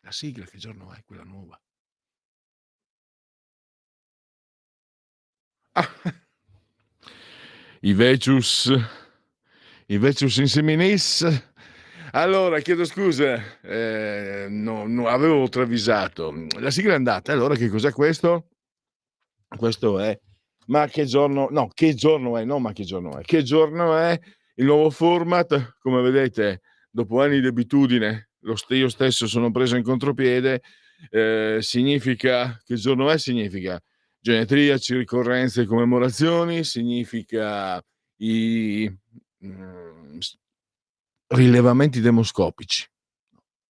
La sigla che giorno è quella nuova? Ah, i Vecius i Vecius Inseminis. Allora chiedo scusa, no avevo travisato. La sigla è andata, allora che cos'è questo? Questo è Ma che giorno no, che giorno è, non ma che giorno è. Che giorno è il nuovo format, come vedete dopo anni di abitudine io stesso sono preso in contropiede, significa che giorno è, significa genetriaci, ricorrenze e commemorazioni, significa i, s rilevamenti demoscopici.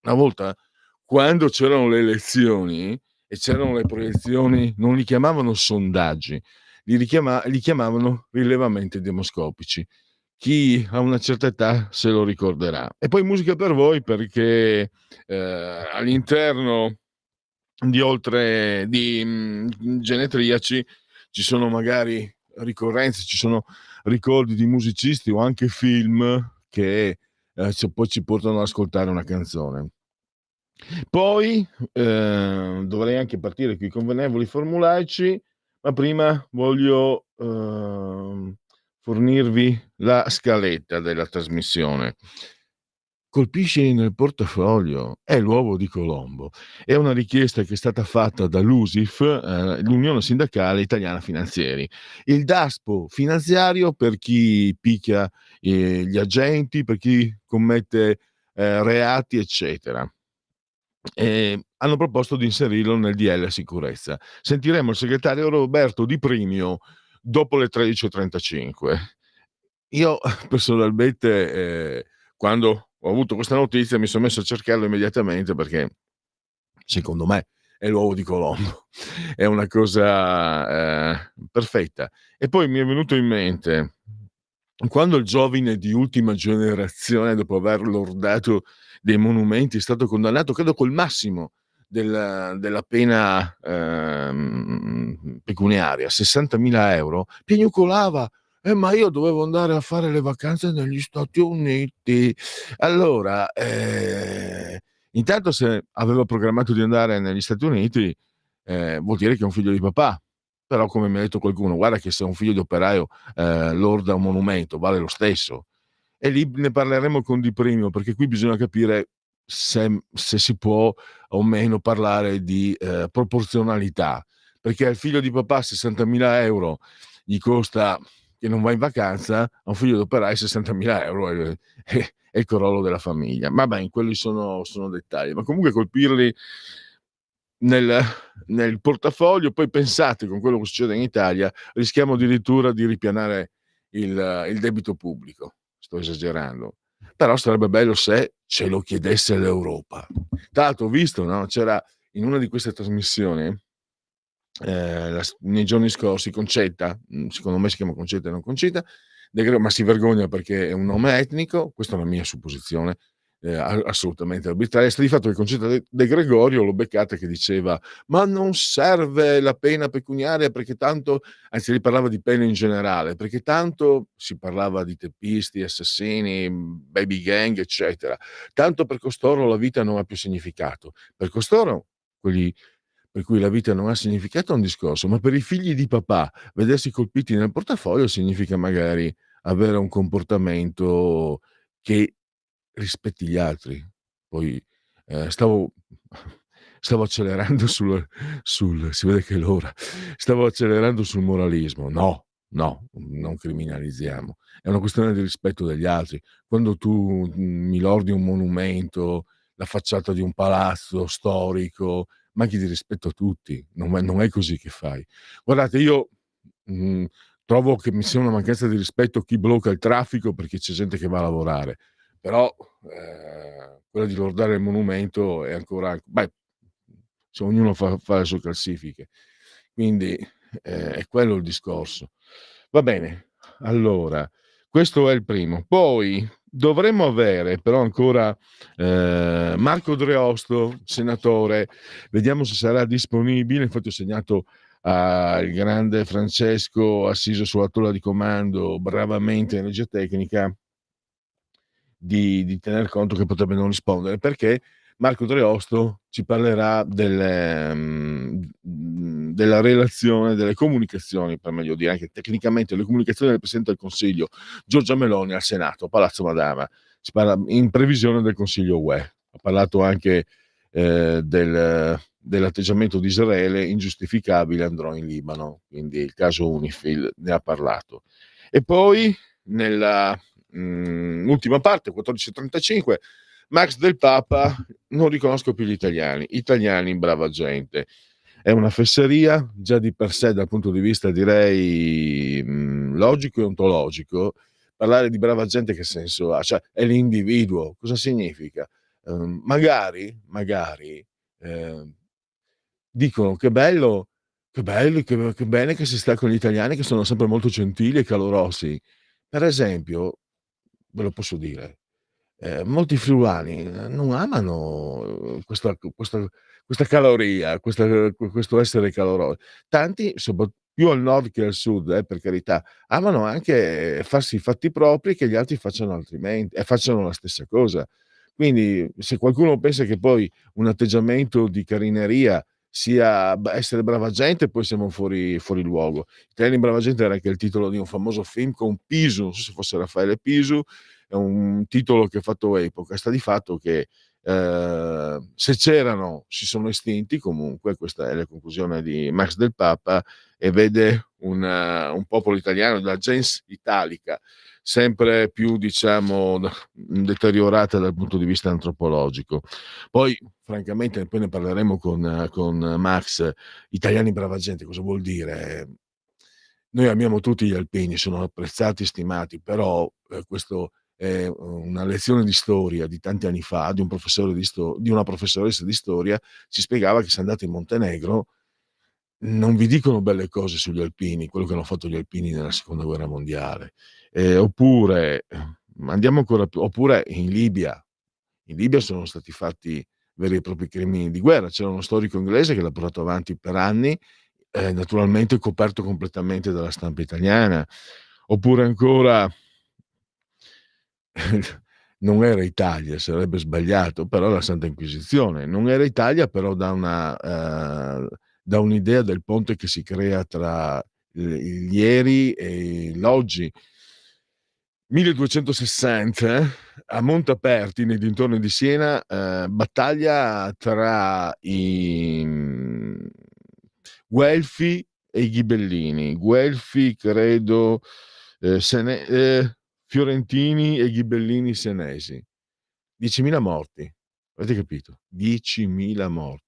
Una volta, quando c'erano le elezioni e c'erano le proiezioni, non li chiamavano sondaggi, li chiamavano rilevamenti demoscopici. Chi ha una certa età se lo ricorderà. E poi musica per voi perché, all'interno di oltre di, genetriaci ci sono magari ricorrenze, ci sono ricordi di musicisti o anche film che, poi ci portano ad ascoltare una canzone. Poi, dovrei anche partire coi convenevoli formulaici, ma prima voglio, fornirvi la scaletta della trasmissione. Colpisci nel portafoglio, è l'uovo di Colombo. È una richiesta che è stata fatta dall'USIF, l'Unione Sindacale Italiana Finanzieri. Il DASPO finanziario per chi picchia, gli agenti, per chi commette, reati, eccetera. Hanno proposto di inserirlo nel DL sicurezza. Sentiremo il segretario Roberto Di Primio dopo le 13:35. Io personalmente, quando ho avuto questa notizia mi son messo a cercarlo immediatamente perché secondo me è l'uovo di Colombo. È una cosa, perfetta. E poi mi è venuto in mente, quando il giovine di ultima generazione, dopo aver lordato dei monumenti, è stato condannato credo col massimo della pena, pecuniaria, 60.000 €, piagnucolava: ma io dovevo andare a fare le vacanze negli Stati Uniti". Allora, intanto se aveva programmato di andare negli Stati Uniti, vuol dire che è un figlio di papà. Però come mi ha detto qualcuno: "Guarda che se un figlio di operaio, lorda un monumento, vale lo stesso". E lì ne parleremo con Di Primio, perché qui bisogna capire se si può o meno parlare di, proporzionalità, perché al figlio di papà 60.000 € gli costa che non va in vacanza, a un figlio d'operai 60.000 € è il crollo della famiglia. Ma ben, quelli sono dettagli, ma comunque colpirli nel portafoglio, poi pensate con quello che succede in Italia, rischiamo addirittura di ripianare il debito pubblico. Sto esagerando, però sarebbe bello se ce lo chiedesse l'Europa. Tra l'altro ho visto, no, c'era in una di queste trasmissioni, nei giorni scorsi Concetta, secondo me si chiama Concetta e non Concita, ma si vergogna perché è un nome etnico, questa è una mia supposizione, assolutamente arbitraria. Sta di fatto che Concetta De Gregorio l'ho beccata che diceva: "Ma non serve la pena pecuniaria perché tanto", anzi lei parlava di pene in generale, perché tanto si parlava di teppisti, assassini, baby gang, eccetera. "Tanto per costoro la vita non ha più significato". Per costoro, quelli per cui la vita non ha significato è un discorso, ma per i figli di papà vedersi colpiti nel portafoglio significa magari avere un comportamento che rispetti gli altri. Poi, stavo stavo accelerando si vede che è l'ora. Stavo accelerando sul moralismo. No, no, non criminalizziamo. È una questione di rispetto degli altri. Quando tu, mi lordi un monumento, la facciata di un palazzo storico, manchi di rispetto a tutti. Non è così che fai. Guardate, io, mhmm, trovo che mi sia una mancanza di rispetto chi blocca il traffico perché c'è gente che va a lavorare. Però, quella di lordare il monumento è ancora se ognuno fa le sue classifiche. Quindi, è quello il discorso. Va bene, allora questo è il primo. Poi dovremmo avere però ancora, Marco Dreosto, senatore, vediamo se sarà disponibile. Infatti ho segnato al grande Francesco, assiso sulla tolla di comando, bravamente in regia tecnica, di tener conto che potrebbe non rispondere. Perché? Marco Dreosto ci parlerà della relazione, delle comunicazioni, per meglio dire, anche tecnicamente, le comunicazioni del Presidente del Consiglio Giorgia Meloni al Senato, a Palazzo Madama. Si parla in previsione del Consiglio UE. Ha parlato anche dell'atteggiamento di Israele ingiustificabile, andrò in Libano, quindi il caso Unifil ne ha parlato. E poi nella ultima parte, 14.35, Max del Papa, non riconosco più gli italiani brava gente. È una fesseria già di per sé dal punto di vista direi logico e ontologico. Parlare di brava gente che senso ha? Cioè è l'individuo, cosa significa? Magari dicono che bene che si sta con gli italiani che sono sempre molto gentili e calorosi. Per esempio, ve lo posso dire, molti friulani non amano questa caloria, questo essere calorosi. Tanti, più al nord che al sud, per carità, amano anche farsi i fatti propri che gli altri facciano altrimenti e facciano la stessa cosa. Quindi se qualcuno pensa che poi un atteggiamento di carineria sia essere brava gente, poi siamo fuori luogo. Italiani brava gente era anche il titolo di un famoso film con Pisu, non so se fosse Raffaele Pisu, è un titolo che ha fatto epoca. Sta di fatto che se c'erano si sono estinti, comunque questa è la conclusione di Max del Papa, e vede un popolo italiano, la gens italica, sempre più diciamo deteriorata dal punto di vista antropologico. Poi francamente poi ne parleremo con Max. Italiani brava gente cosa vuol dire? Noi amiamo tutti gli alpini, sono apprezzati e stimati, però questo è una lezione di storia di tanti anni fa di un professore di una professoressa di storia. Ci spiegava che se andate in Montenegro non vi dicono belle cose sugli alpini, quello che hanno fatto gli alpini nella seconda guerra mondiale. Oppure andiamo ancora più, oppure in Libia. In Libia sono stati fatti veri e propri crimini di guerra. C'era uno storico inglese che l'ha portato avanti per anni, naturalmente coperto completamente dalla stampa italiana. Oppure ancora non era Italia, sarebbe sbagliato, però la Santa Inquisizione. Non era Italia, però da un'idea del ponte che si crea tra il ieri e l'oggi. 1260 a Montaperti, nei dintorni di Siena, battaglia tra i Guelfi e i Ghibellini. Guelfi credo, fiorentini e ghibellini senesi. 10.000 morti. Avete capito? 10.000 morti.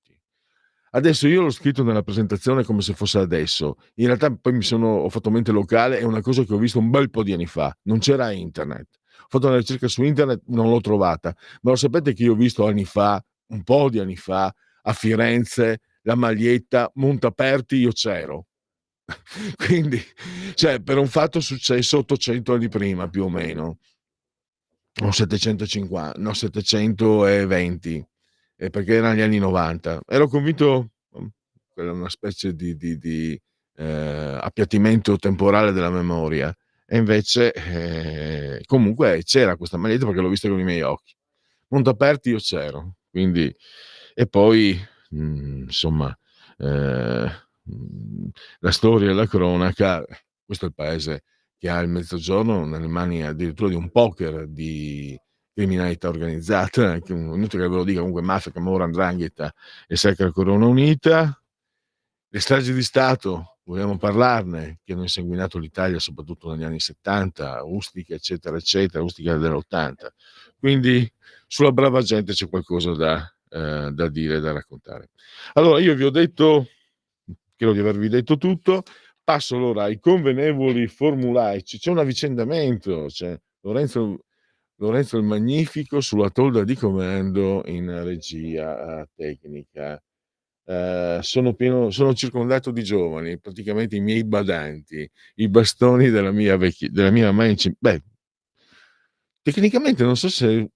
Adesso io l'ho scritto nella presentazione come se fosse adesso. In realtà poi ho fatto mente locale, è una cosa che ho visto un bel po' di anni fa. Non c'era internet. Ho fatto una ricerca su internet, non l'ho trovata. Ma lo sapete che io ho visto anni fa, un po' di anni fa, a Firenze, la maglietta Montaperti, io c'ero. Quindi, cioè, per un fatto successo 800 anni prima, più o meno, o 750, no, 720, perché erano gli anni 90. Ero convinto, quella è una specie di appiattimento temporale della memoria, e invece, comunque c'era questa maglietta perché l'ho vista con i miei occhi. Montaperti io c'ero, quindi e poi, insomma, ehm, la storia e la cronaca, questo è il paese che ha il mezzogiorno nelle mani addirittura di un poker di criminalità organizzata, che inutile che ve lo dica, comunque mafia, camorra, 'ndrangheta e Sacra Corona Unita. Le stragi di Stato, vogliamo parlarne, che hanno insanguinato l'Italia soprattutto negli anni '70, Ustica, eccetera, eccetera, Ustica dell'80. Quindi sulla brava gente c'è qualcosa da dire, da raccontare. Allora io vi ho detto, credo di avervi detto tutto, passo allora ai convenevoli formulaici. C'è un avvicendamento, c'è Lorenzo il Magnifico sulla tolda di comando in regia tecnica. Sono circondato di giovani, praticamente i miei badanti, i bastoni della mia beh, tecnicamente non so se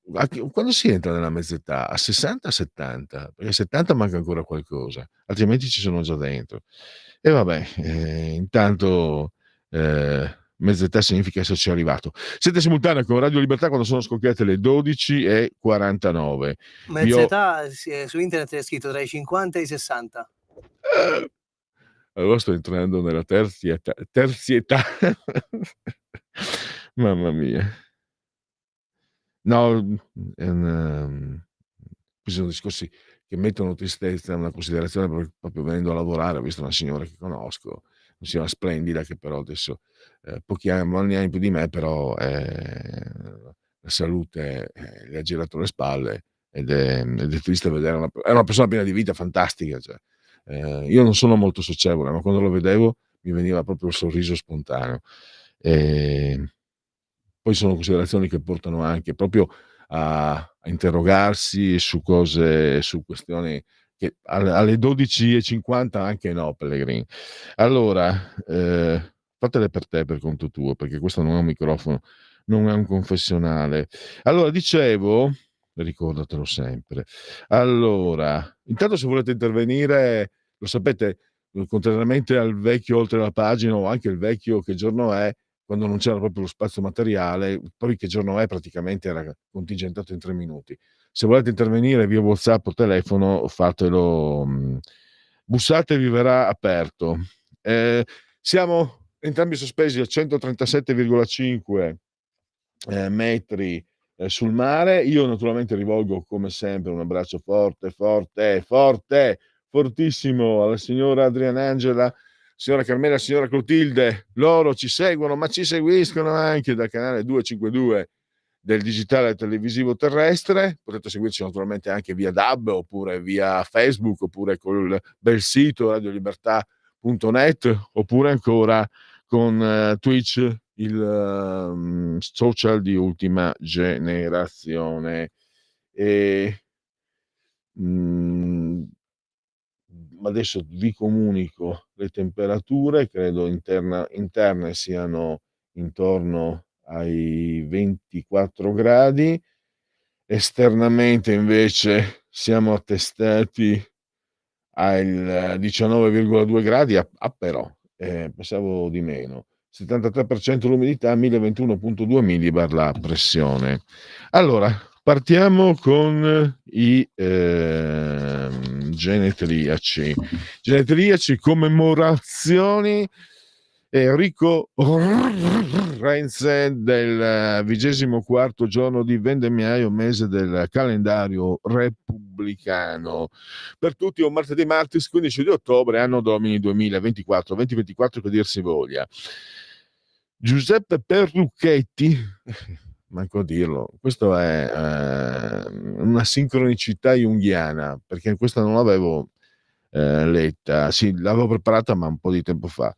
quando si entra nella mezz'età, a 60, 70? Perché a 70 manca ancora qualcosa, altrimenti ci sono già dentro. E vabbè, intanto, ehm, mezz'età significa esserci arrivato. Siete simultanea con Radio Libertà quando sono scocchiate le 12:49. Vi Mezza ho età, su internet è scritto tra i 50 e i 60. allora sto entrando nella terzietà. Mamma mia. No, questi sono discorsi che mettono tristezza, una considerazione proprio venendo a lavorare. Ho visto una signora che conosco, una signora splendida che però adesso, pochi anni ha in più di me, però, la salute, le ha girato le spalle ed è triste vedere è una persona piena di vita, fantastica, cioè. Io non sono molto socievole, ma quando lo vedevo mi veniva proprio il sorriso spontaneo. Poi sono considerazioni che portano anche proprio a interrogarsi su questioni che alle 12:50 anche no, Pellegrini. Allora, fatele per te, per conto tuo, perché questo non è un microfono, non è un confessionale. Allora dicevo, ricordatelo sempre. Allora, intanto se volete intervenire, lo sapete, contrariamente al vecchio oltre la pagina o anche il vecchio che giorno è, quando non c'era proprio lo spazio materiale, poi che giorno è praticamente era contingentato in 3 minuti. Se volete intervenire via WhatsApp o telefono, fatelo, bussate e vi verrà aperto. Siamo entrambi sospesi a 137,5 metri sul mare. Io naturalmente rivolgo come sempre un abbraccio forte, forte, forte, fortissimo alla signora Adrianangela, signora Carmela, signora Clotilde. Loro ci seguono, ma ci seguiscono anche dal canale 252 del digitale televisivo terrestre. Potete seguirci naturalmente anche via DAB oppure via Facebook oppure col bel sito radiolibertà.net oppure ancora con Twitch, il social di ultima generazione. E, adesso vi comunico le temperature, credo interne siano intorno ai 24 gradi, esternamente invece siamo attestati al 19,2 gradi però, pensavo di meno. 73% l'umidità, 1021,2 millibar la pressione. Allora, partiamo con i genetriaci. Genetriaci, commemorazioni. Enrico Renz del 24° giorno di vendemmiaio, mese del calendario repubblicano. Per tutti un martedì martis 15 di ottobre, anno domini 2024, 2024 che dir si voglia. Giuseppe Perrucchetti, manco a dirlo, questo è una sincronicità junghiana, perché questa non l'avevo letta, sì, l'avevo preparata ma un po' di tempo fa.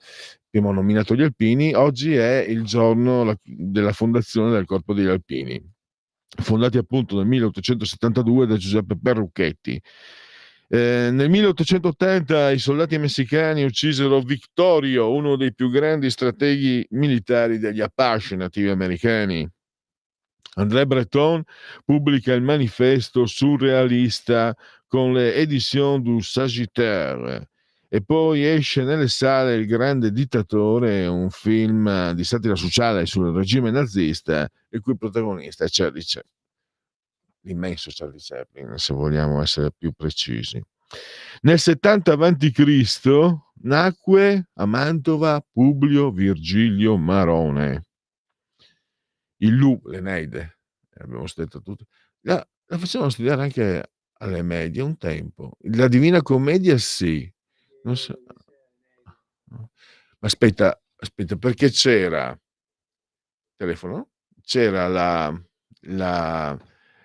Abbiamo nominato gli alpini, oggi è il giorno della fondazione del Corpo degli Alpini, fondati appunto nel 1872 da Giuseppe Perrucchetti. Nel 1880 i soldati messicani uccisero Victorio, uno dei più grandi strateghi militari degli Apache nativi americani. André Breton pubblica il manifesto surrealista con le Éditions du Sagittaire e poi esce nelle sale Il grande dittatore, un film di satira sociale sul regime nazista, il cui protagonista è Charlie Chaplin, l'immenso Charlie Chaplin, se vogliamo essere più precisi. Nel 70 a.C. nacque a Mantova Publio Virgilio Marone. L'Eneide, abbiamo detto tutto. La facevano studiare anche alle medie un tempo. La Divina Commedia sì. Non so. Ma aspetta, perché c'era telefono? C'era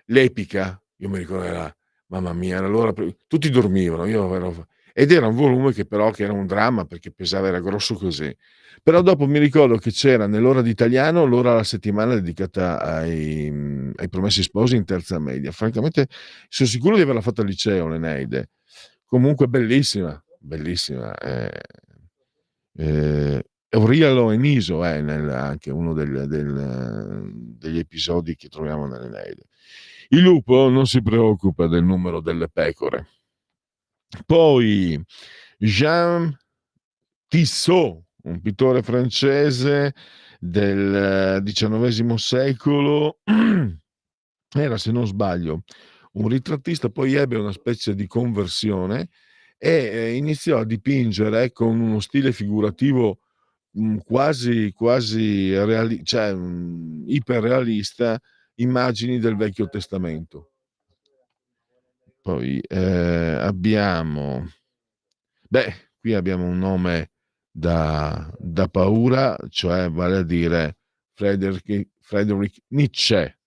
l'epica, io mi ricordo mamma mia, era l'ora tutti dormivano, io ero ed era un volume che era un dramma perché pesava, era grosso così. Però dopo mi ricordo che c'era nell'ora di italiano l'ora alla settimana dedicata ai Promessi Sposi in terza media. Francamente sono sicuro di averla fatta al liceo l'Eneide. Comunque bellissima, bellissima. Eurialo e Niso è anche uno degli episodi che troviamo nell'Eneide. Il lupo non si preoccupa del numero delle pecore. Poi Jean Tissot, un pittore francese, del XIX secolo. Era, se non sbaglio, un ritrattista, poi ebbe una specie di conversione e iniziò a dipingere con uno stile figurativo cioè, iperrealista, immagini del Vecchio Testamento. Poi qui abbiamo un nome da paura, cioè vale a dire Friedrich Nietzsche,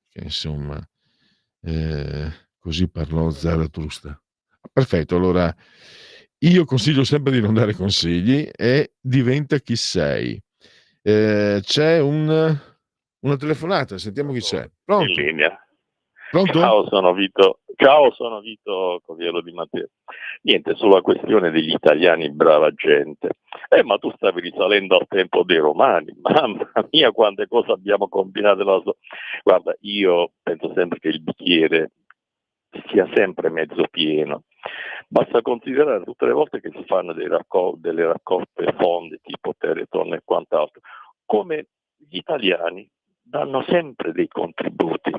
che insomma, così parlò Zarathustra. Perfetto, allora io consiglio sempre di non dare consigli e diventa chi sei. C'è una telefonata, sentiamo chi c'è. In Pronto? linea. Pronto? Ciao, sono Vito Coviello di Matteo. Niente, sulla questione degli italiani, brava gente. Ma tu stavi risalendo al tempo dei romani. Mamma mia, quante cose abbiamo combinato. Guarda, io penso sempre che il bicchiere sia sempre mezzo pieno. Basta considerare tutte le volte che si fanno delle raccolte fonde tipo Teleton e quant'altro, come gli italiani danno sempre dei contributi.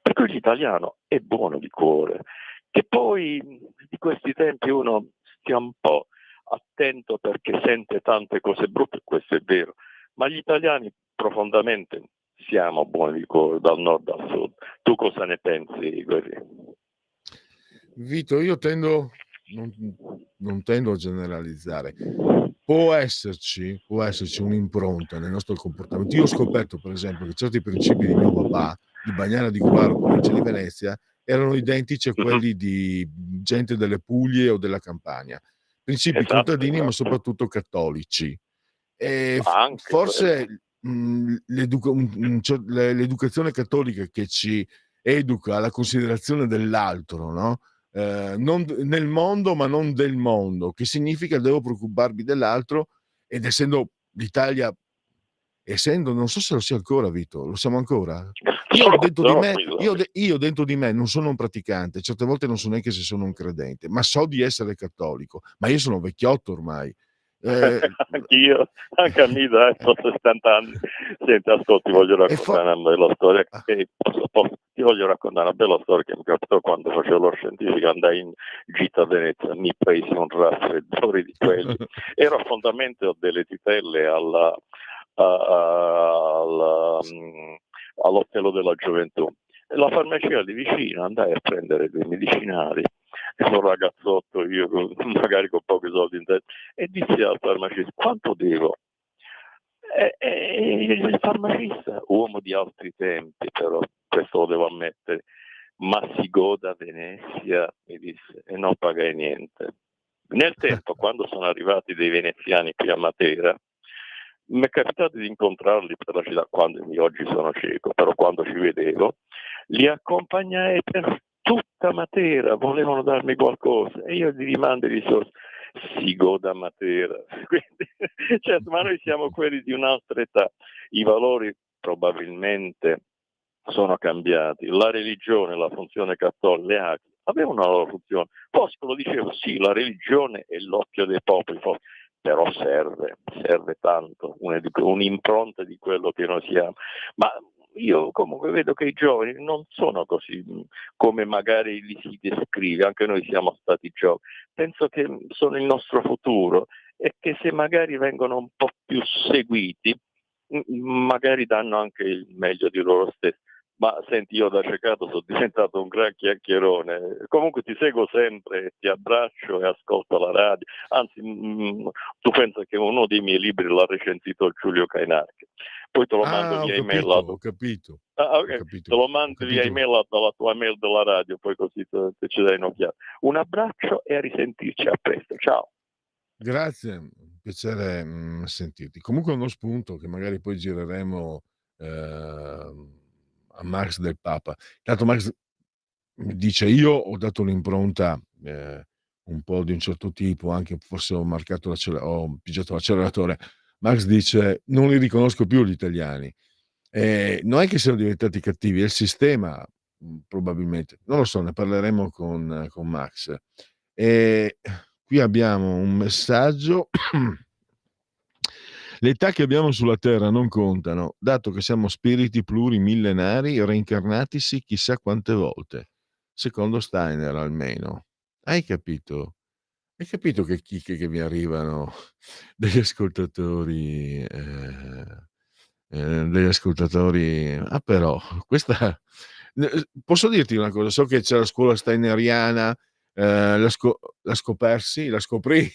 Per cui l'italiano è buono di cuore. Che poi di questi tempi uno stia un po' attento perché sente tante cose brutte, questo è vero, ma gli italiani profondamente siamo buoni di cuore, dal nord al sud. Tu cosa ne pensi, Guerrieri? Vito, io non tendo a generalizzare. Può esserci un'impronta nel nostro comportamento. Io ho scoperto, per esempio, che certi principi di mio papà, di Bagnara di Guvaro, provincia di Venezia, erano identici a quelli di gente delle Puglie o della Campania. Principi Esatto, contadini, ma esatto. soprattutto cattolici. E Anche quello. forse l'educazione cattolica che ci educa alla considerazione dell'altro, no? Non nel mondo, ma non del mondo, che significa devo preoccuparmi dell'altro, ed essendo l'Italia, non so se lo sia ancora, Vito, lo siamo ancora? Io dentro di me, io dentro di me non sono un praticante, certe volte non so neanche se sono un credente, ma so di essere cattolico, ma io sono vecchiotto ormai. Anch'io, anche a me dai, ho 60 anni. Senti, ascolti, voglio raccontare una bella storia. Ti voglio raccontare una bella storia che mi capitò quando facevo lo scientifico, andai in gita a Venezia, mi presi un raffreddore di quelli. Ero a Fondamento delle Titelle all'Ostello della Gioventù. E la farmacia di vicino, andai a prendere dei medicinali. Ero un ragazzotto, io magari con pochi soldi in testa, e dissi al farmacista: quanto devo? E il farmacista, uomo di altri tempi, però questo lo devo ammettere, ma si goda Venezia, mi disse, e non pagai niente. Nel tempo, quando sono arrivati dei veneziani qui a Matera, mi è capitato di incontrarli per la città, quando io oggi sono cieco, però quando ci vedevo, li accompagnai per tutta Matera, volevano darmi qualcosa e io gli rimando di risorse. Si goda Matera. Quindi, certo, ma noi siamo quelli di un'altra età. I valori probabilmente sono cambiati. La religione, la funzione cattolica, avevano una loro funzione. Fosco lo dicevo, sì, la religione è l'occhio dei popoli, però serve tanto, un'impronta di quello che noi siamo. Ma io comunque vedo che i giovani non sono così come magari li si descrive, anche noi siamo stati giovani. Penso che sono il nostro futuro e che se magari vengono un po' più seguiti, magari danno anche il meglio di loro stessi. Ma senti, io da ciecato sono diventato un gran chiacchierone. Comunque ti seguo sempre, ti abbraccio e ascolto la radio. Anzi, tu pensa che uno dei miei libri l'ha recensito Giulio Cainarca. Poi te lo mando via email. Ho capito. Te lo mando via email dalla tua mail della radio, poi così te ci dai un'occhiata. Un abbraccio e a risentirci. A presto, ciao. Grazie, un piacere sentirti. Comunque uno spunto che magari poi gireremo a Max del Papa. Tanto Max dice: io ho dato un'impronta un po' di un certo tipo, anche forse ho pigiato l'acceleratore. Max dice: non li riconosco più gli italiani. Non è che siano diventati cattivi, è il sistema, probabilmente. Non lo so, ne parleremo con Max. Qui abbiamo un messaggio. Le età che abbiamo sulla Terra non contano, dato che siamo spiriti plurimillenari reincarnatisi chissà quante volte, secondo Steiner almeno. Hai capito? Hai capito che chicche che mi arrivano degli ascoltatori, però questa posso dirti una cosa, so che c'è la scuola steineriana, la scopersi la scoprì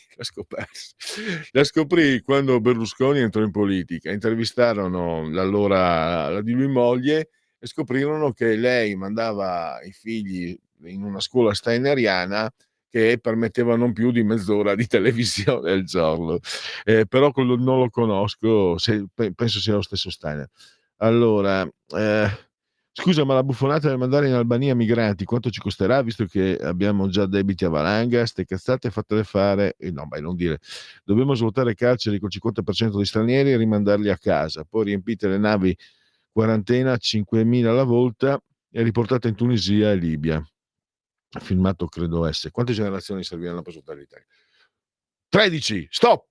la scoprì quando Berlusconi entrò in politica. Intervistarono la di lui moglie e scoprirono che lei mandava i figli in una scuola steineriana che permetteva non più di mezz'ora di televisione al giorno. Però quello non lo conosco, penso sia lo stesso Steiner. Allora, scusa, ma la buffonata del mandare in Albania migranti quanto ci costerà, visto che abbiamo già debiti a valanga? Ste cazzate fatele fare, no, non dire, dobbiamo svuotare carceri col 50% di stranieri e rimandarli a casa, poi riempite le navi quarantena 5.000 alla volta e riportate in Tunisia e Libia. Filmato credo S. Quante generazioni serviranno per svuotare l'Italia? 13, stop!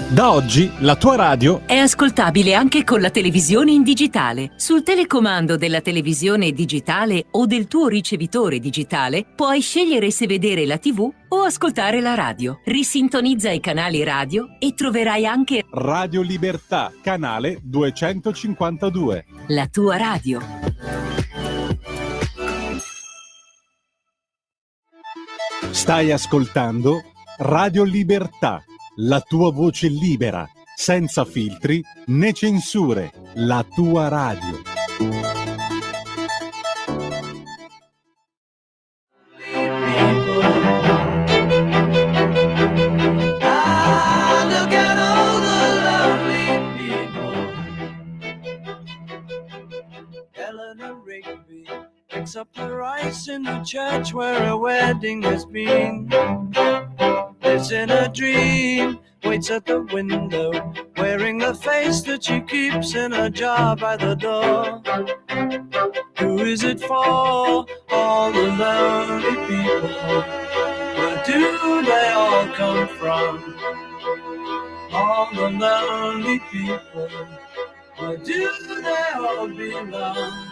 Da oggi la tua radio è ascoltabile anche con la televisione in digitale. Sul telecomando della televisione digitale o del tuo ricevitore digitale puoi scegliere se vedere la TV o ascoltare la radio. Risintonizza i canali radio e troverai anche Radio Libertà, canale 252. La tua radio. Stai ascoltando Radio Libertà, la tua voce libera, senza filtri né censure, la tua radio. Picks up the rice in the church where a wedding has been. Lives in a dream, waits at the window, wearing the face that she keeps in a jar by the door. Who is it for? All the lonely people. Where do they all come from? All the lonely people. Where do they all belong?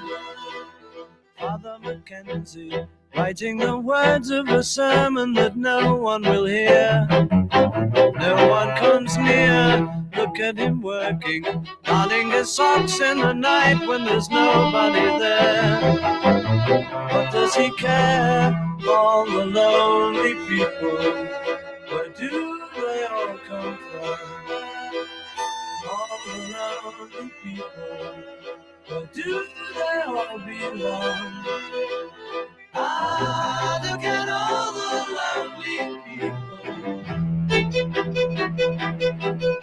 Father Mackenzie, writing the words of a sermon that no one will hear. No one comes near, look at him working, darning his socks in the night when there's nobody there. What does he care? All the lonely people, where do they all come from? All the lonely people, where do they all belong? Ah, look at all the lonely people.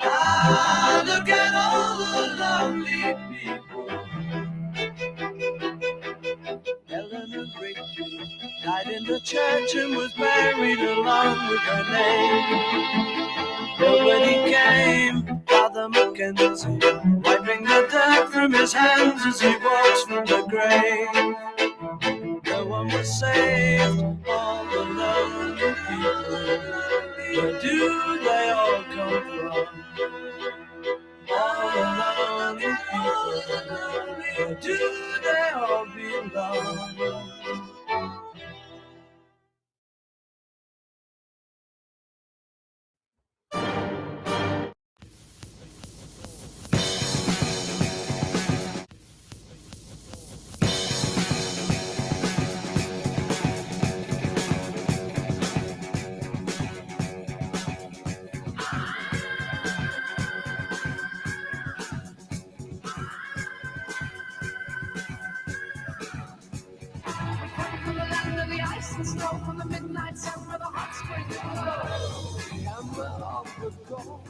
Ah, look at all the lonely people. Eleanor Rigby died in the church and was buried along with her name. Nobody came, Father Mackenzie, wiping the dirt from his hands as he walks from the grave. No one was saved, all the lonely people. Where do they all come from? All the lonely people. Where do they all belong? From the midnight sun where the hot springs flow, the ember of the gold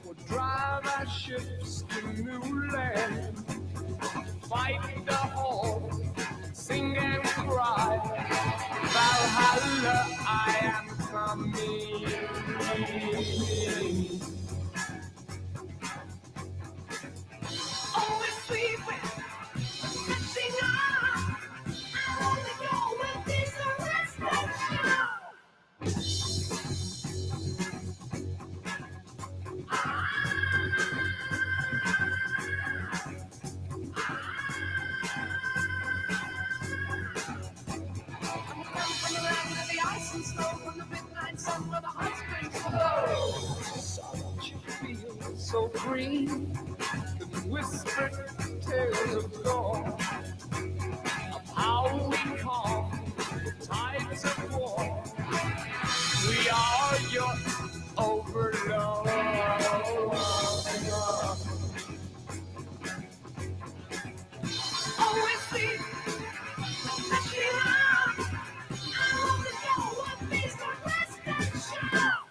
will drive our ships to new land, fight the whole, sing and cry, Valhalla, I am coming. Always sweeping, catching on. I only go with these arrests. so green, the whispered tales of yore, of how we calm the tides of war. We are your overlord. Always see that she loves. I want to know what makes the rest of show.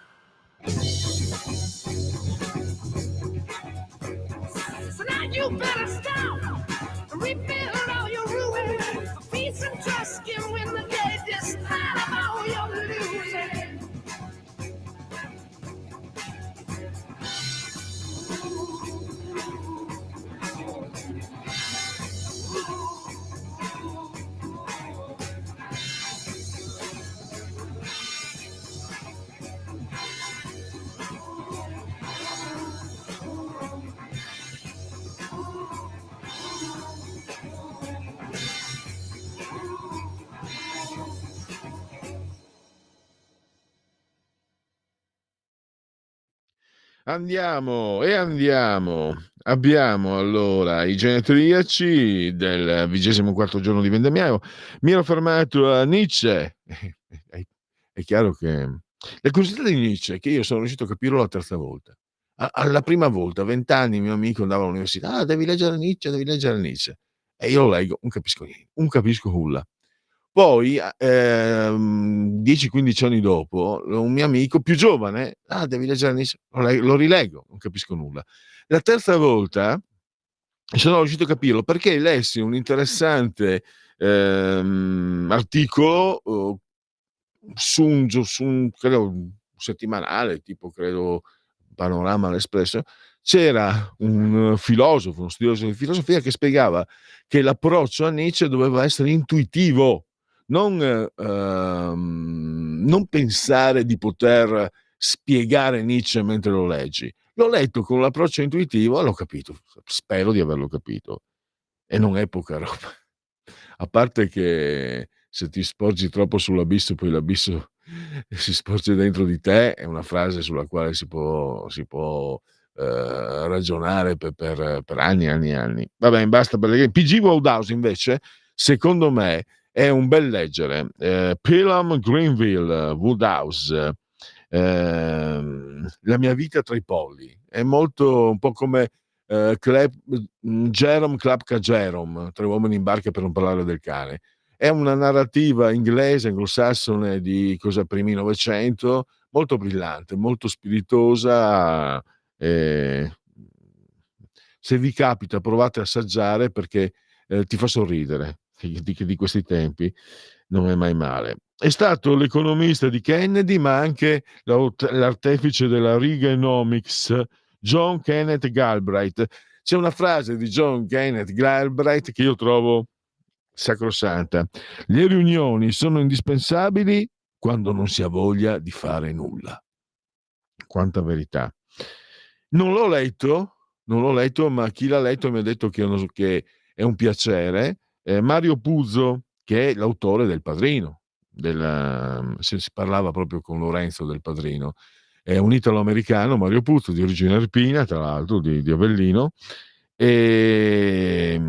So now you better stop, rebuild all your ruins. For peace and trust can win the day, despite of all your losing. Andiamo e andiamo. Abbiamo allora i genetriaci del 24° giorno di vendemmiaio. Mi ero fermato a Nietzsche. È chiaro che la curiosità di Nietzsche è che io sono riuscito a capirlo la terza volta. Alla prima volta, a 20 anni, mio amico andava all'università: "Ah, devi leggere Nietzsche, devi leggere Nietzsche". E io lo leggo, non capisco niente, non capisco nulla. Poi, 10-15 anni dopo, un mio amico più giovane: "Ah, devi leggere Nietzsche", lo rileggo, non capisco nulla. La terza volta sono riuscito a capirlo perché lessi un interessante, articolo, su un credo un settimanale, tipo credo Panorama, l'Espresso. C'era un filosofo, uno studioso di filosofia che spiegava che l'approccio a Nietzsche doveva essere intuitivo, non pensare di poter spiegare Nietzsche mentre lo leggi. L'ho letto con l'approccio intuitivo e l'ho capito, spero di averlo capito, e non è poca roba. A parte che se ti sporgi troppo sull'abisso, poi l'abisso si sporge dentro di te, è una frase sulla quale si può ragionare per anni e anni e anni. Va bene, basta. P.G. Wodehouse invece, secondo me, è un bel leggere. Pelham Greenville, Wodehouse, La mia vita tra i polli. È molto un po' come Jerome Klapka Jerome, Tre uomini in barca per non parlare del cane. È una narrativa inglese, anglosassone di primi Novecento, molto brillante, molto spiritosa. Se vi capita, provate a assaggiare perché ti fa sorridere, di questi tempi non è mai male. È stato l'economista di Kennedy, ma anche l'artefice della Reaganomics, John Kenneth Galbraith. C'è una frase di John Kenneth Galbraith che io trovo sacrosanta: le riunioni sono indispensabili quando non si ha voglia di fare nulla. Quanta verità. Non l'ho letto, ma chi l'ha letto mi ha detto che è un piacere. Mario Puzo, che è l'autore del Padrino, si parlava proprio con Lorenzo del Padrino, è un italo-americano, Mario Puzo, di origine arpina, tra l'altro di Avellino, e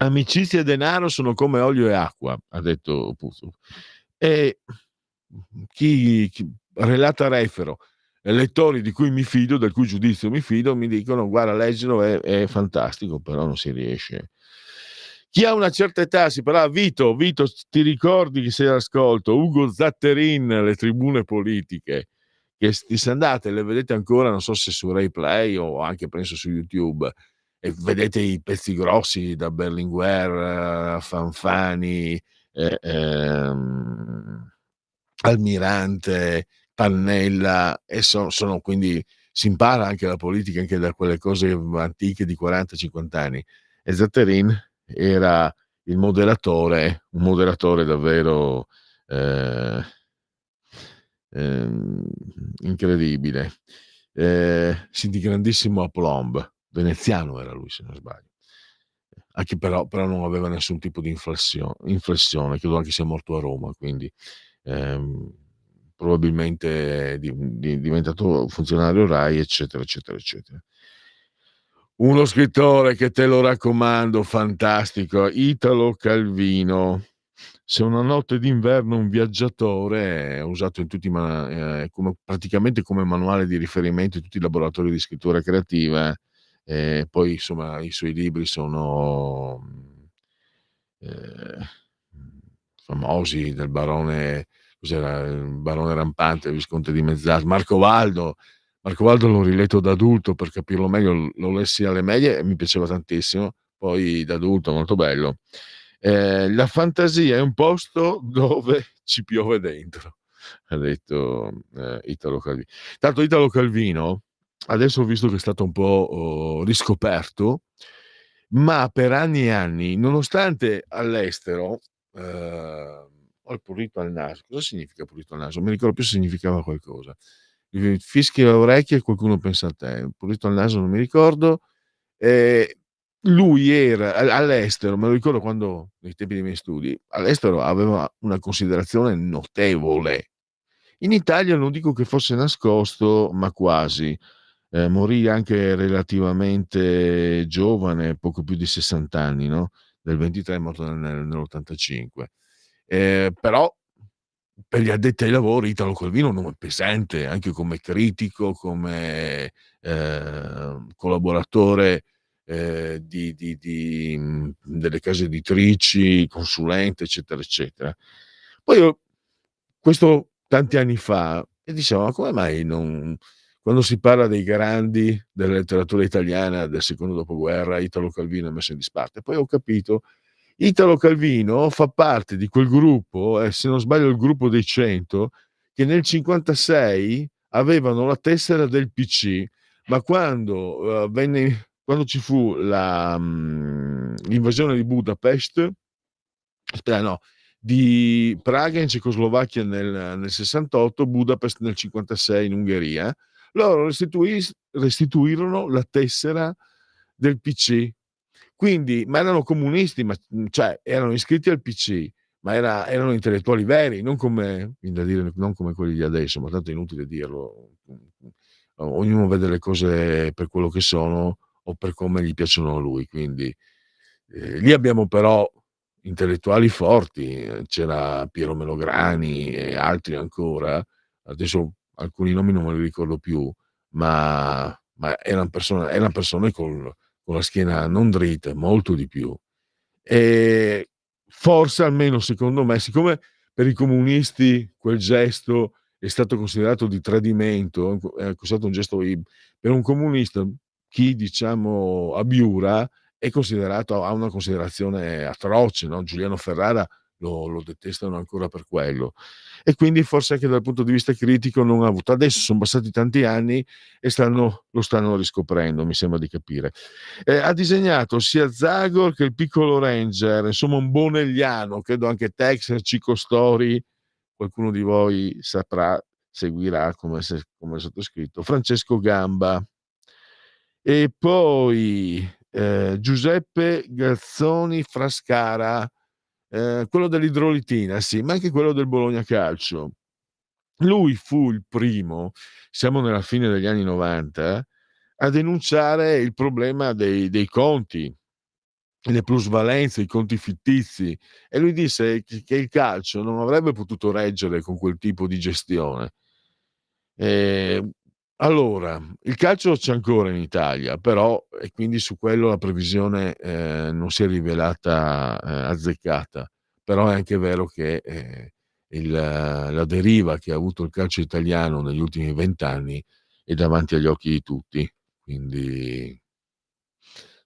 amicizia e denaro sono come olio e acqua, ha detto Puzo. E chi relata refero, lettori di cui mi fido, del cui giudizio mi fido, mi dicono: guarda, leggilo, è fantastico, però non si riesce. Chi ha una certa età si parla. Vito, ti ricordi che sei all'ascolto? Ugo Zatterin, Le tribune politiche, che se andate le vedete ancora, non so se su Rai Play o anche penso su YouTube, e vedete i pezzi grossi da Berlinguer, Fanfani, Almirante, Pannella, e sono quindi si impara anche la politica anche da quelle cose antiche di 40-50 anni. E Zatterin era un moderatore davvero incredibile, di grandissimo aplomb, veneziano era lui se non sbaglio, anche però non aveva nessun tipo di inflessione, credo anche sia morto a Roma, quindi probabilmente è diventato funzionario Rai, eccetera, eccetera, eccetera. Uno scrittore che te lo raccomando, fantastico, Italo Calvino. Se una notte d'inverno un viaggiatore è usato in tutti praticamente come manuale di riferimento in tutti i laboratori di scrittura creativa. Poi insomma i suoi libri sono famosi, del barone, cos'era, il barone rampante, il visconte di Mezzar, Marco Valdo l'ho riletto da adulto per capirlo meglio, lo lessi alle medie e mi piaceva tantissimo, poi da adulto molto bello. La fantasia è un posto dove ci piove dentro, ha detto Italo Calvino. Tanto Italo Calvino adesso ho visto che è stato un po' riscoperto, ma per anni e anni, nonostante all'estero ho il prurito al naso. Cosa significa prurito al naso? Non mi ricordo più se significava qualcosa. Fischi alle orecchie e qualcuno pensa a te. Il prurito al naso non mi ricordo. Lui era all'estero, me lo ricordo quando nei tempi dei miei studi, all'estero aveva una considerazione notevole. In Italia non dico che fosse nascosto, ma quasi. Morì anche relativamente giovane, poco più di 60 anni, no? Nel 23, è morto nell'85. Però per gli addetti ai lavori Italo Calvino è un nome pesante, anche come critico, come collaboratore delle case editrici, consulente, eccetera, eccetera. Poi io, questo tanti anni fa, e dicevo, ma come mai non, quando si parla dei grandi della letteratura italiana del secondo dopoguerra, Italo Calvino è messo in disparte? Poi ho capito, Italo Calvino fa parte di quel gruppo, se non sbaglio il gruppo dei 100, che nel 56 avevano la tessera del PC, ma quando ci fu l'invasione di Budapest, no, di Praga in Cecoslovacchia nel 68, Budapest nel 56 in Ungheria, loro restituirono la tessera del PC. Quindi, ma erano comunisti, cioè erano iscritti al PC, ma erano intellettuali veri, non come, da dire, non come quelli di adesso, ma tanto è inutile dirlo. Ognuno vede le cose per quello che sono o per come gli piacciono a lui. Quindi lì abbiamo però intellettuali forti, c'era Piero Melograni e altri ancora, adesso alcuni nomi non me li ricordo più, ma erano persone con la schiena non dritta, molto di più. E forse, almeno secondo me, siccome per i comunisti quel gesto è stato considerato di tradimento, è considerato un gesto per un comunista, chi diciamo abiura è considerato, ha una considerazione atroce, no? Giuliano Ferrara lo detestano ancora per quello, e quindi forse anche dal punto di vista critico non ha avuto. Adesso sono passati tanti anni e lo stanno riscoprendo, mi sembra di capire. Ha disegnato sia Zagor che il Piccolo Ranger, insomma un bonelliano, credo anche Tex, Cico Story, qualcuno di voi seguirà come sottoscritto, Francesco Gamba. E poi Giuseppe Gazzoni Frascara, quello dell'idrolitina, sì, ma anche quello del Bologna Calcio. Lui fu il primo, siamo nella fine degli anni 90, a denunciare il problema dei conti, le plusvalenze, i conti fittizi, e lui disse che il calcio non avrebbe potuto reggere con quel tipo di gestione. Allora, il calcio c'è ancora in Italia, però, e quindi su quello la previsione non si è rivelata azzeccata, però è anche vero che la deriva che ha avuto il calcio italiano negli ultimi 20 anni è davanti agli occhi di tutti. Quindi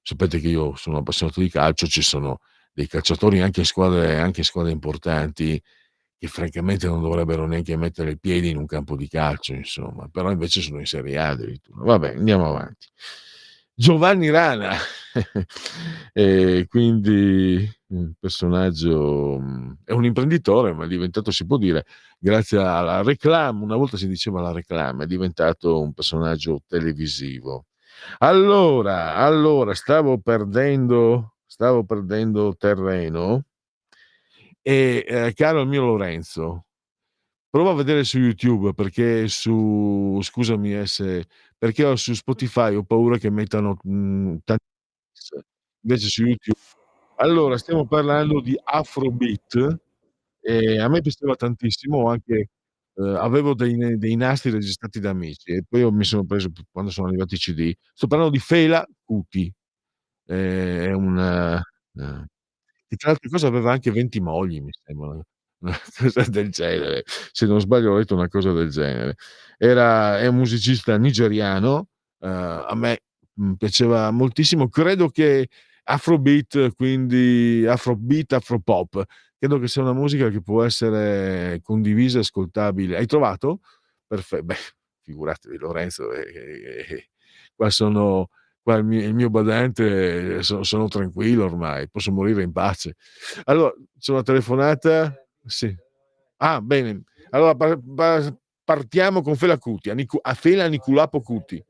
sapete che io sono appassionato di calcio, ci sono dei calciatori anche in squadre importanti che francamente non dovrebbero neanche mettere i piedi in un campo di calcio, insomma, però invece sono in Serie A addirittura. Vabbè, andiamo avanti. Giovanni Rana, quindi un personaggio, è un imprenditore, ma è diventato, si può dire, grazie alla reclame, una volta si diceva la reclame, è diventato un personaggio televisivo. Allora stavo perdendo terreno e caro il mio Lorenzo, prova a vedere su YouTube perché su scusami se perché ho su Spotify ho paura che mettano, tanti invece su YouTube allora stiamo parlando di Afrobeat, a me piaceva tantissimo anche avevo dei nastri registrati da amici e poi io mi sono preso p quando sono arrivati i CD. Sto parlando di Fela Kuti, è un che tra l'altre cose aveva anche 20 mogli mi sembra, una cosa del genere. Se non sbaglio ho letto una cosa del genere. È un musicista nigeriano, a me, piaceva moltissimo. Credo che Afrobeat, quindi Afrobeat, Afropop, credo che sia una musica che può essere condivisa e ascoltabile. Hai trovato? Beh, figuratevi Lorenzo, qua sono qua il mio badante sono tranquillo ormai, posso morire in pace. Allora, c'è una telefonata? Sì. Ah, bene. Allora partiamo con Fela Kuti, a Fela Anikulapo Kuti.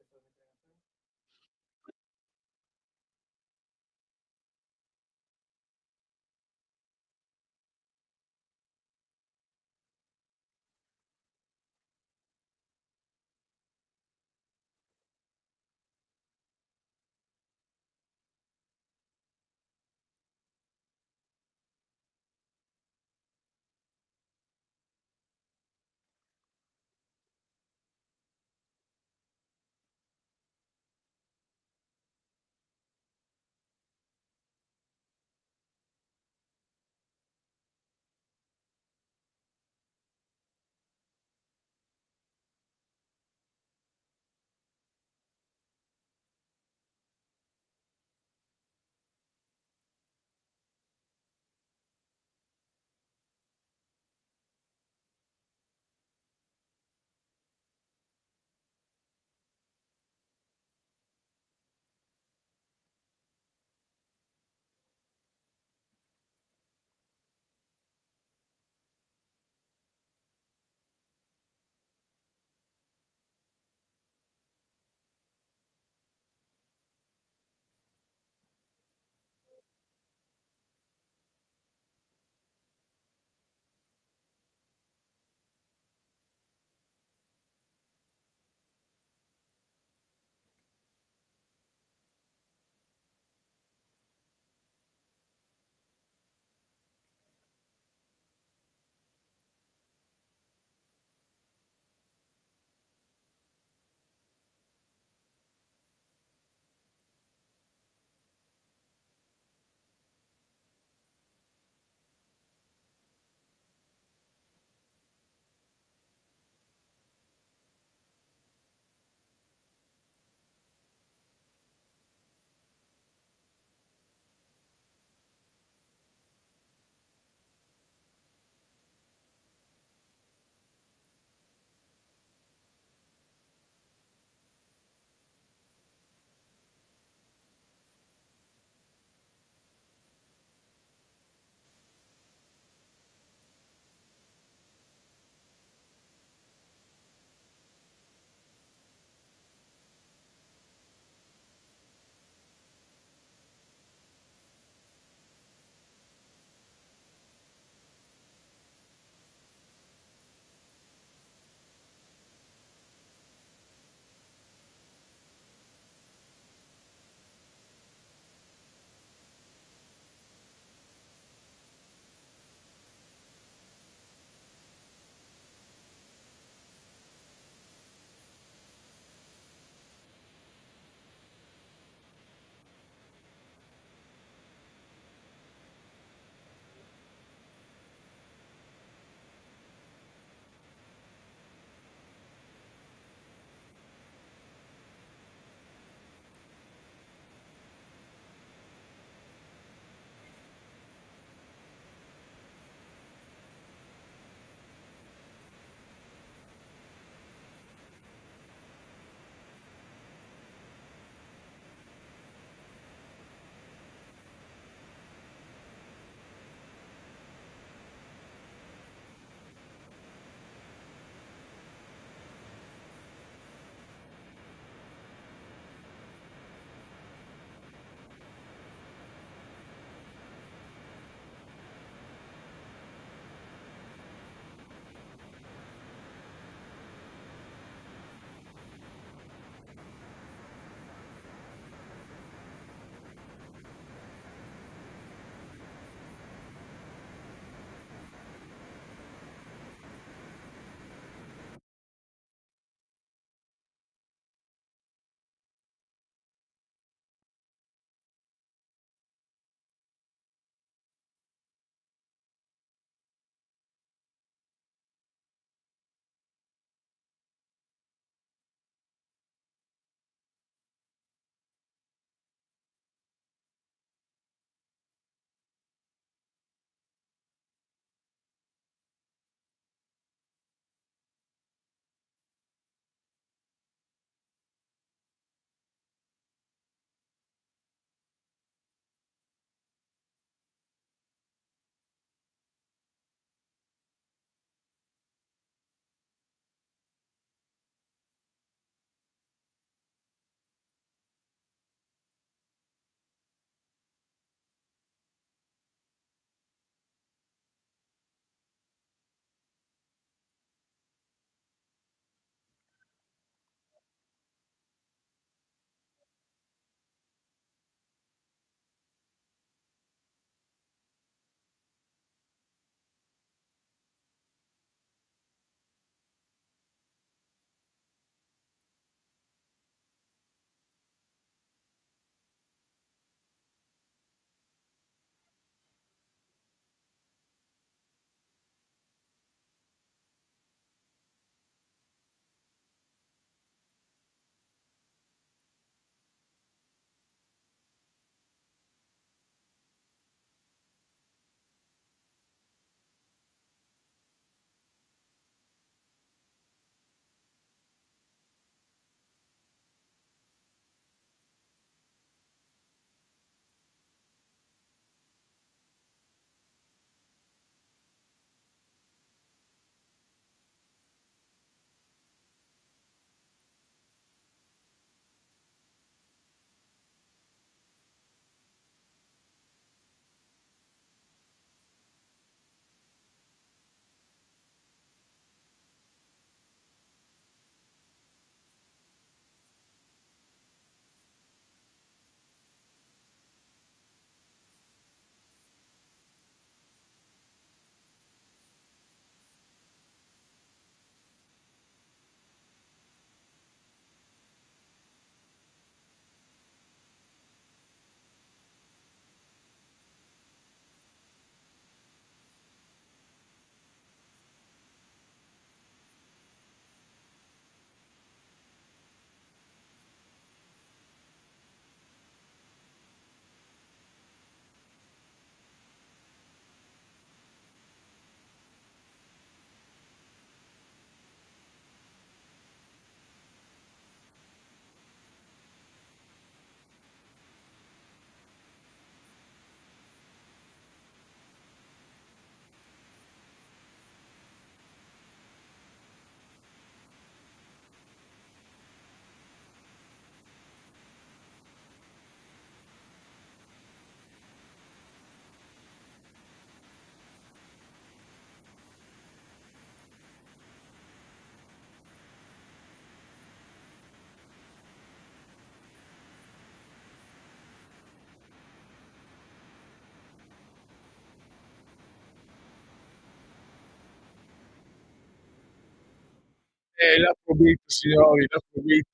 l'Afrobeat signori, l'Afrobeat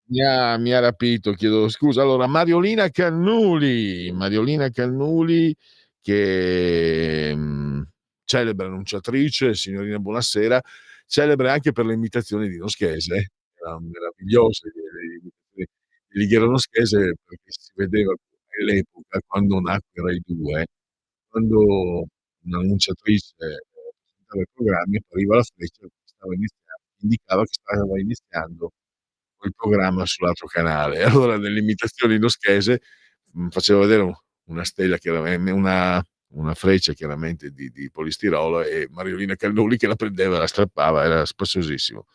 mi ha rapito, chiedo scusa. Allora, Mariolina Cannuli che, celebre annunciatrice, signorina buonasera, celebre anche per le imitazioni di Dino Schese, erano meravigliose le imitazioni di Lighiero Schese, perché si vedeva all'epoca, quando nacque Rai 2, quando un'annunciatrice presentava i programmi, appariva la freccia che stava iniziando, indicava che stava iniziando quel programma sull'altro canale. E allora nelle imitazioni noschese, faceva vedere una stella una freccia chiaramente di polistirolo, e Mariolina Cannuli che la prendeva e la strappava, era spassosissimo.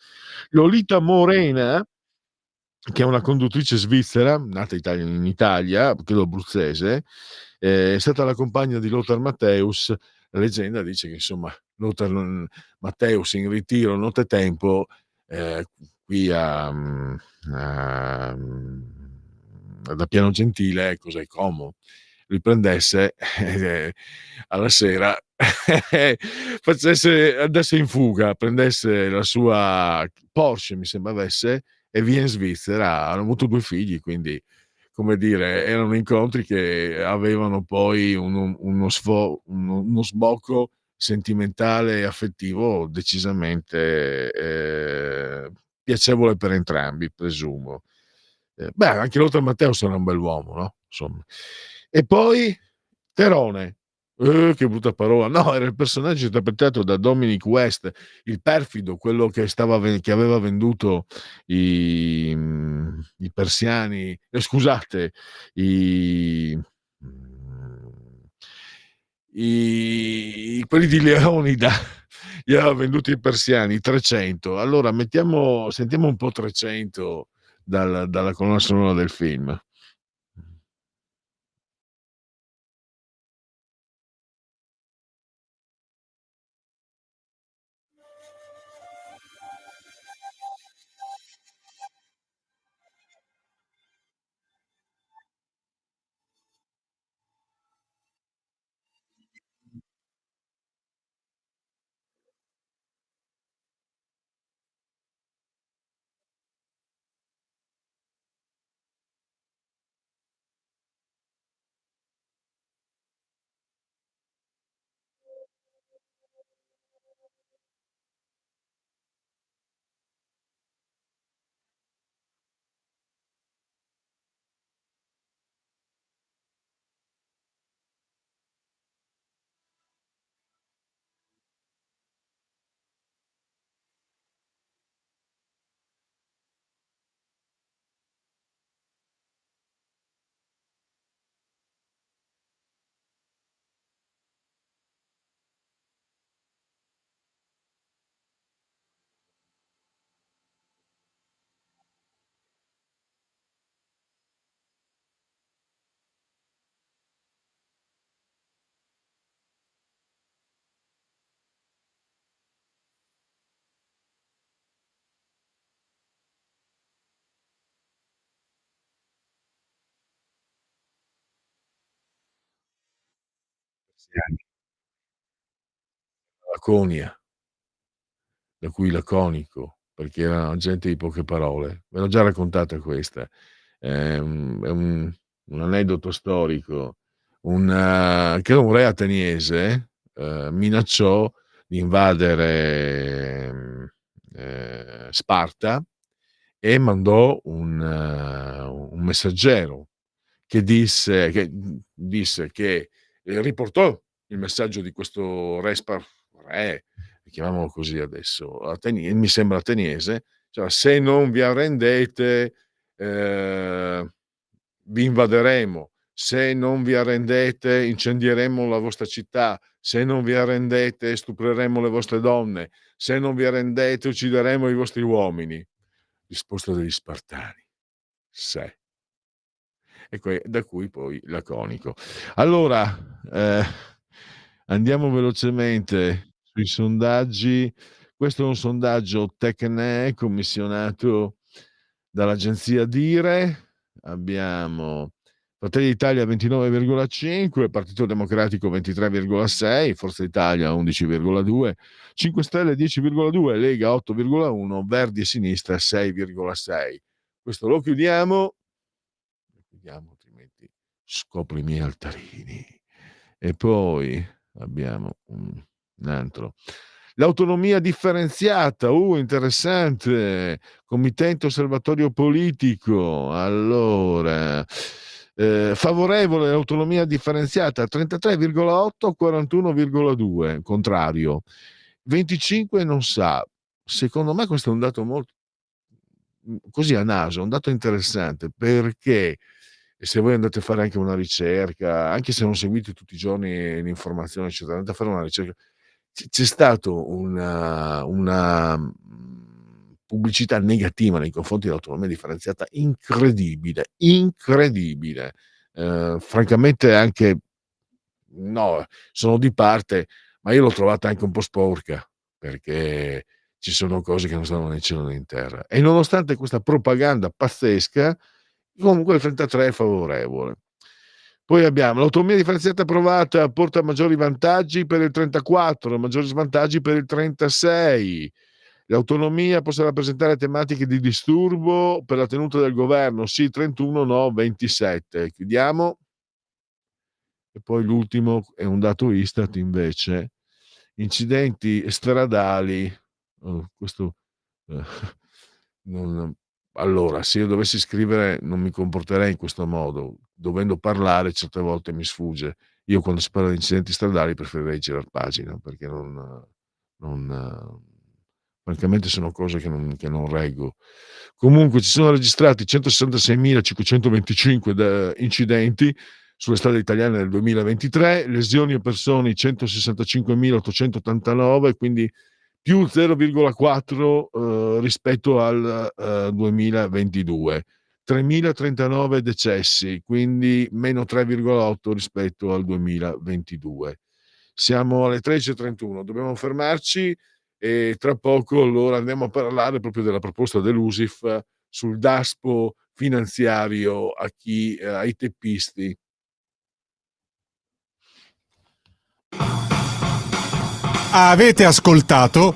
Lolita Morena, che è una conduttrice svizzera, nata in Italia, credo abruzzese, è stata la compagna di Lothar Matthäus. La leggenda dice che insomma Lothar Matthäus in ritiro nottetempo, qui da Piano Gentile, cos'è, Como, riprendesse alla sera andasse in fuga, prendesse la sua Porsche, mi sembra avesse, e via in Svizzera. Hanno avuto 2 figli, quindi, come dire, erano incontri che avevano poi uno sbocco sentimentale e affettivo decisamente piacevole per entrambi, presumo. Beh, anche Lothar Matthäus era un bell'uomo, no, insomma. E poi Terone. Che brutta parola. No, era il personaggio interpretato da Dominic West, il perfido, quello che aveva venduto i persiani, scusate, i quelli di Leonida, gli aveva venduti i persiani, 300. Allora sentiamo un po' 300 dalla colonna sonora del film. Laconia, da cui laconico, perché era gente di poche parole. Ve l'ho già raccontata questa. È un aneddoto storico. Credo un re ateniese minacciò di invadere Sparta, e mandò un messaggero che riportò il messaggio di questo re, chiamiamolo così adesso, mi sembra ateniese, cioè: se non vi arrendete, vi invaderemo; se non vi arrendete, incendieremo la vostra città; se non vi arrendete, stupreremo le vostre donne; se non vi arrendete, uccideremo i vostri uomini. Risposta degli Spartani: se. Da cui poi laconico. Allora, andiamo velocemente sui sondaggi. Questo è un sondaggio Tecne commissionato dall'agenzia Dire. Abbiamo Fratelli d'Italia 29,5, Partito Democratico 23,6, Forza Italia 11,2, 5 Stelle 10,2, Lega 8,1, Verdi e Sinistra 6,6. Questo lo chiudiamo, altrimenti scopro i miei altarini. E poi abbiamo un altro. L'autonomia differenziata, interessante. Committente osservatorio politico. Allora, favorevole all'autonomia differenziata 33,8, 41,2, contrario. 25 non sa. Secondo me questo è un dato molto così a naso, un dato interessante, perché se voi andate a fare anche una ricerca, anche se non seguite tutti i giorni l'informazione, eccetera, andate a fare una ricerca, c'è stato una pubblicità negativa nei confronti dell'autonomia differenziata incredibile, incredibile. Francamente anche no, sono di parte, ma io l'ho trovata anche un po' sporca, perché ci sono cose che non stanno né in cielo né in terra. E nonostante questa propaganda pazzesca, comunque il 33 è favorevole. Poi abbiamo l'autonomia differenziata approvata, porta maggiori vantaggi per il 34, maggiori svantaggi per il 36. L'autonomia possa rappresentare tematiche di disturbo per la tenuta del governo, sì 31, no 27. Chiudiamo. E poi l'ultimo è un dato Istat invece, incidenti stradali, questo non, allora se io dovessi scrivere non mi comporterei in questo modo, dovendo parlare certe volte mi sfugge. Io quando si parla di incidenti stradali preferirei girar pagina, perché francamente sono cose che non reggo. Comunque ci sono registrati 166.525 incidenti sulle strade italiane nel 2023, lesioni a persone 165.889, quindi più 0,4 rispetto al 2022. 3.039 decessi, quindi meno 3,8 rispetto al 2022. Siamo alle 13.31, dobbiamo fermarci e tra poco allora andiamo a parlare proprio della proposta dell'USIF sul daspo finanziario ai teppisti. Avete ascoltato